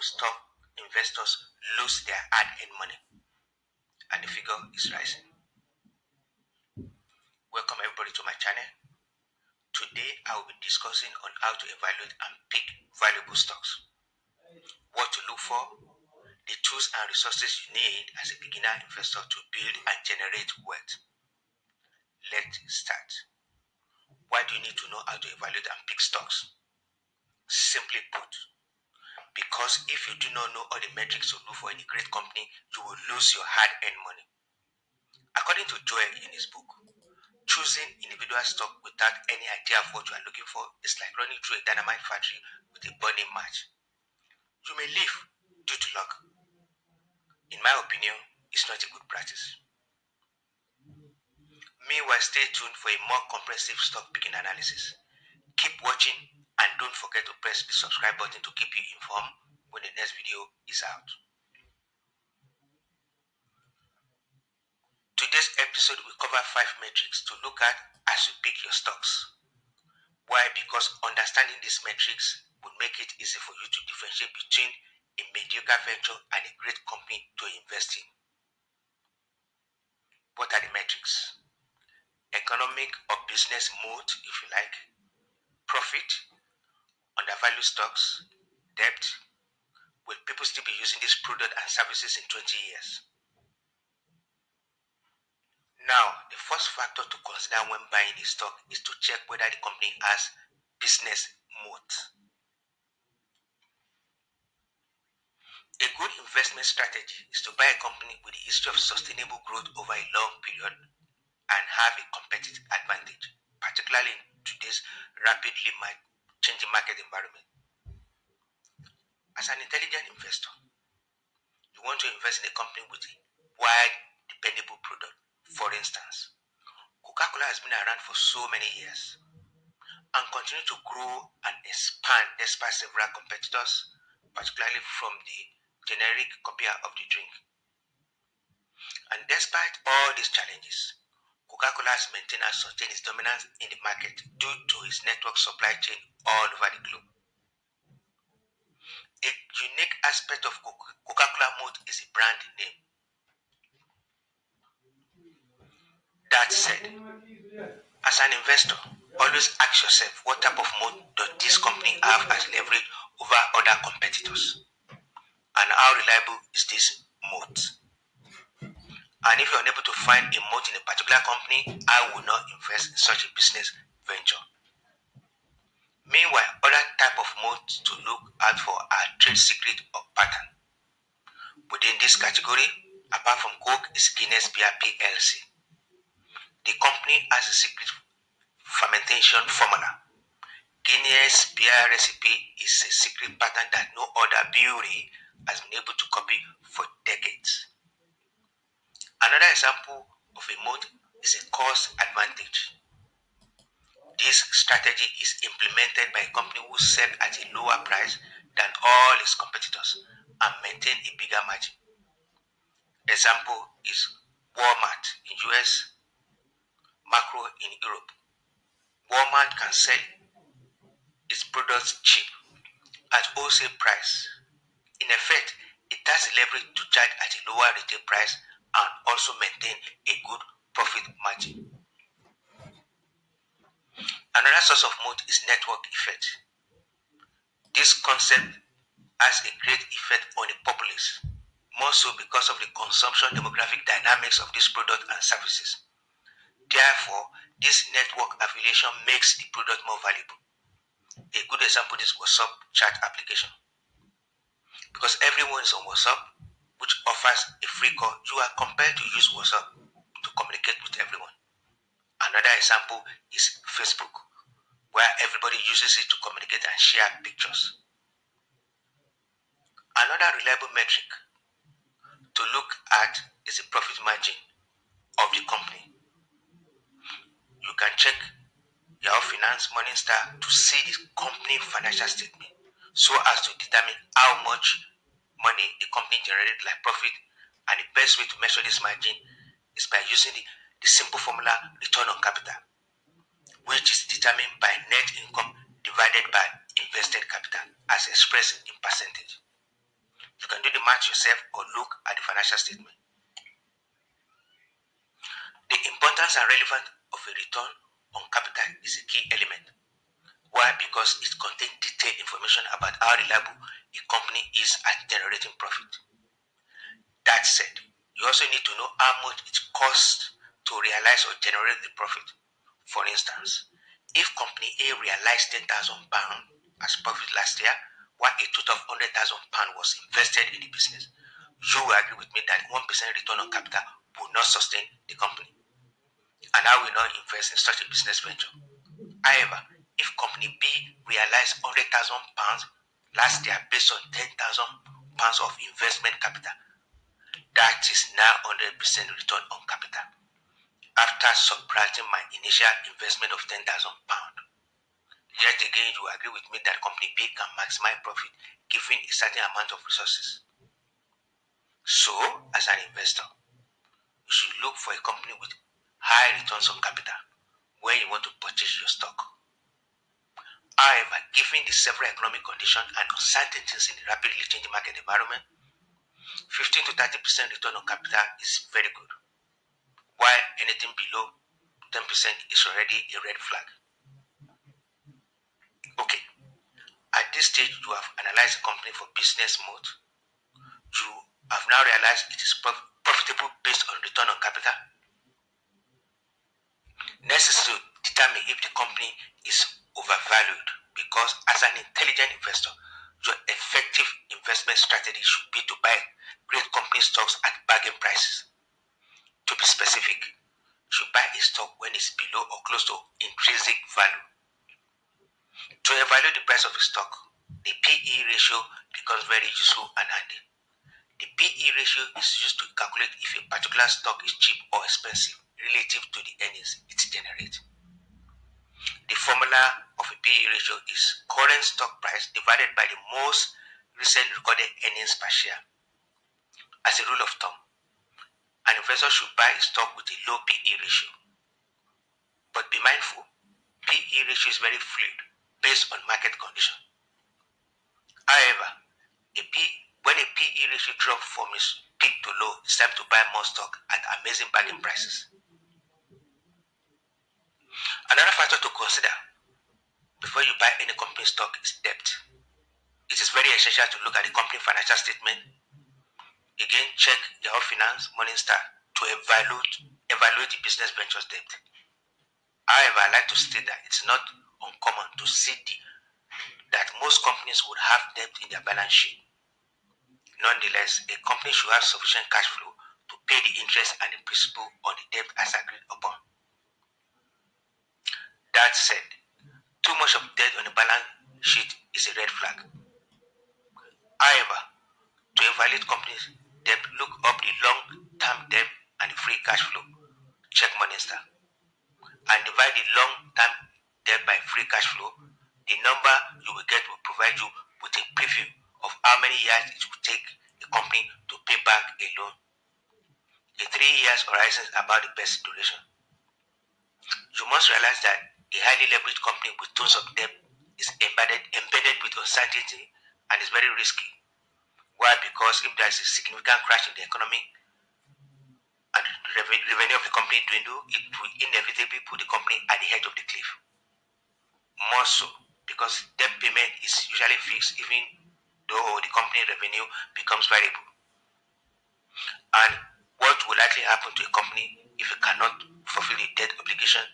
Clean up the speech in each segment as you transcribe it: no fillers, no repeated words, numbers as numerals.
stock investors lose their hard-earned money, and the figure is rising. Welcome everybody to my channel. Today I will be discussing on how to evaluate and pick valuable stocks, what to look for, the tools and resources you need as a beginner investor to build and generate wealth. Let's start. Why do you need to know how to evaluate and pick stocks? Simply put, because if you do not know all the metrics to look for in a great company, you will lose your hard-earned money. According to Joel in his book, choosing individual stock without any idea of what you are looking for is like running through a dynamite factory with a burning match. You may leave due to luck. In my opinion, it's not a good practice. Meanwhile, stay tuned for a more comprehensive stock picking analysis. Keep watching and don't forget to press the subscribe button to keep you informed when the next video is out. Today's episode will cover 5 metrics to look at as you pick your stocks. Why? Because understanding these metrics would make it easy for you to differentiate between a mediocre venture and a great company to invest in. What are the metrics? Economic or business moat, if you like, profit, undervalued stocks, debt. Will people still be using this product and services in 20 years? Now, the first factor to consider when buying a stock is to check whether the company has business moat. A good investment strategy is to buy a company with a history of sustainable growth over a long period and have a competitive advantage, particularly in today's rapidly changing market environment. As an intelligent investor, you want to invest in a company with a wide, dependable product. For instance, Coca-Cola has been around for so many years and continue to grow and expand despite several competitors, particularly from the generic copier of the drink. And despite all these challenges, Coca-Cola has maintained and sustained its dominance in the market due to its network supply chain all over the globe. A unique aspect of Coca-Cola moat is a brand name. That said, as an investor, always ask yourself what type of moat does this company have as leverage over other competitors, and how reliable is this moat? And if you're unable to find a moat in a particular company, I will not invest in such a business venture. Meanwhile, other type of moats to look out for are trade secret or pattern. Within this category, apart from Coke, is Guinness Beer PLC. The company has a secret fermentation formula. Guinness Beer recipe is a secret pattern that no other brewery has been able to copy for decades. Another example of a moat is a cost advantage. This strategy is implemented by a company who sells at a lower price than all its competitors and maintain a bigger margin. Example is Walmart in US, Makro in Europe. Walmart can sell its products cheap at wholesale price. In effect, it has the leverage to charge at a lower retail price and also maintain a good profit margin. Another source of moat is network effect. This concept has a great effect on the populace, more so because of the consumption demographic dynamics of this product and services. Therefore, this network affiliation makes the product more valuable. A good example is WhatsApp chat application. Because everyone is on WhatsApp, which offers a free call, you are compelled to use WhatsApp to communicate with everyone. Another example is Facebook, where everybody uses it to communicate and share pictures. Another reliable metric to look at is the profit margin of the company. You can check Yahoo Finance, Morningstar to see the company financial statement so as to determine how much money the company generated like profit, and the best way to measure this margin is by using the simple formula return on capital, which is determined by net income divided by invested capital as expressed in percentage. You can do the math yourself or look at the financial statement. The importance and relevance of a return on capital is a key element. Why? Because it contains detailed information about how reliable a company is at generating profit. That said, you also need to know how much it costs to realize or generate the profit. For instance, if company A realized £10,000 as profit last year, while a total of £100,000 was invested in the business, you will agree with me that 1% return on capital will not sustain the company, and I will not invest in such a business venture. However, if company B realized £100,000 last year based on £10,000 of investment capital, that is now 100% return on capital after subtracting my initial investment of £10,000. Yet again, you agree with me that company B can maximize profit given a certain amount of resources. So, as an investor, you should look for a company with high returns on capital when you want to purchase your stock. However, given the several economic conditions and uncertainties in the rapidly changing market environment, 15 to 30% return on capital is very good, while anything below 10% is already a red flag. Okay, at this stage, you have analyzed the company for business mode. You have now realized it is profitable based on return on capital. Next is to determine if the company is overvalued, because as an intelligent investor, your effective investment strategy should be to buy great company stocks at bargain prices. To be specific, you should buy a stock when it's below or close to intrinsic value. To evaluate the price of a stock, the PE ratio becomes very useful and handy. The PE ratio is used to calculate if a particular stock is cheap or expensive relative to the earnings it generates. The formula of a PE ratio is current stock price divided by the most recent recorded earnings per share. As a rule of thumb, an investor should buy a stock with a low PE ratio. But be mindful, PE ratio is very fluid based on market conditions. However, when a PE ratio drops from its peak to low, it's time to buy more stock at amazing bargain prices. Another factor to consider before you buy any company stock is debt. It is very essential to look at the company financial statement. Again, check Yahoo Finance, Morningstar to evaluate the business venture's debt. However, I like to state that it's not uncommon to see that most companies would have debt in their balance sheet. Nonetheless, a company should have sufficient cash flow to pay the interest and the principal on the debt as agreed upon. That said, too much of debt on the balance sheet is a red flag. However, to evaluate companies' debt, look up the long-term debt and the free cash flow. Check Morningstar. And divide the long-term debt by free cash flow. The number you will get will provide you with a preview of how many years it will take a company to pay back a loan. A 3 years horizon is about the best duration. You must realize that a highly leveraged company with tons of debt is embedded with uncertainty and is very risky. Why? Because if there is a significant crash in the economy and the revenue of the company dwindle, it will inevitably put the company at the edge of the cliff. More so, because debt payment is usually fixed even though the company revenue becomes variable. And what will likely happen to a company if it cannot fulfill a debt obligation?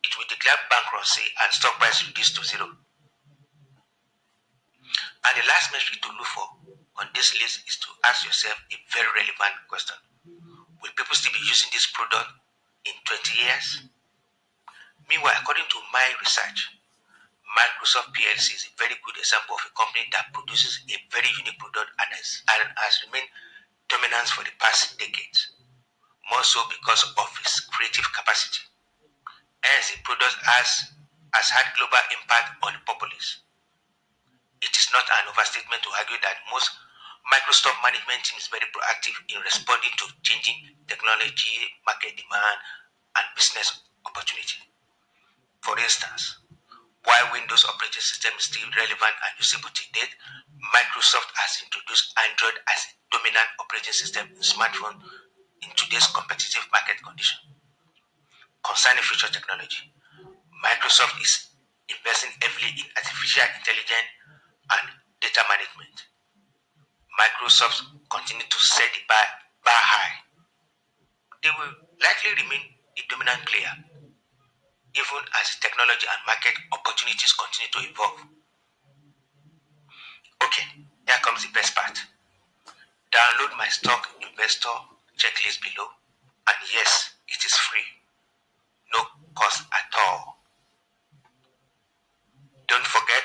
It will declare bankruptcy and stock price reduce to zero. And the last metric to look for on this list is to ask yourself a very relevant question. Will people still be using this product in 20 years? Meanwhile, according to my research, Microsoft PLC is a very good example of a company that produces a very unique product and has remained dominant for the past decades, more so because of its creative capacity. Hence, the product has had global impact on the populace. It is not an overstatement to argue that most Microsoft management team is very proactive in responding to changing technology, market demand, and business opportunity. For instance, while Windows operating system is still relevant and usable to date, Microsoft has introduced Android as a dominant operating system in smartphone in today's competitive market condition. Concerning future technology, Microsoft is investing heavily in artificial intelligence and data management. Microsoft continue to set the bar high. They will likely remain a dominant player even as technology and market opportunities continue to evolve. Okay, here comes the best part. Download my stock investor checklist below, and yes, it is free, no cost at all. Don't forget,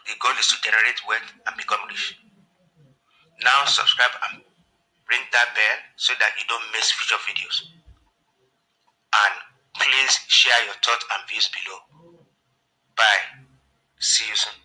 the goal is to generate wealth and become rich. Now subscribe and ring that bell so that you don't miss future videos. And please share your thoughts and views below. Bye. See you soon.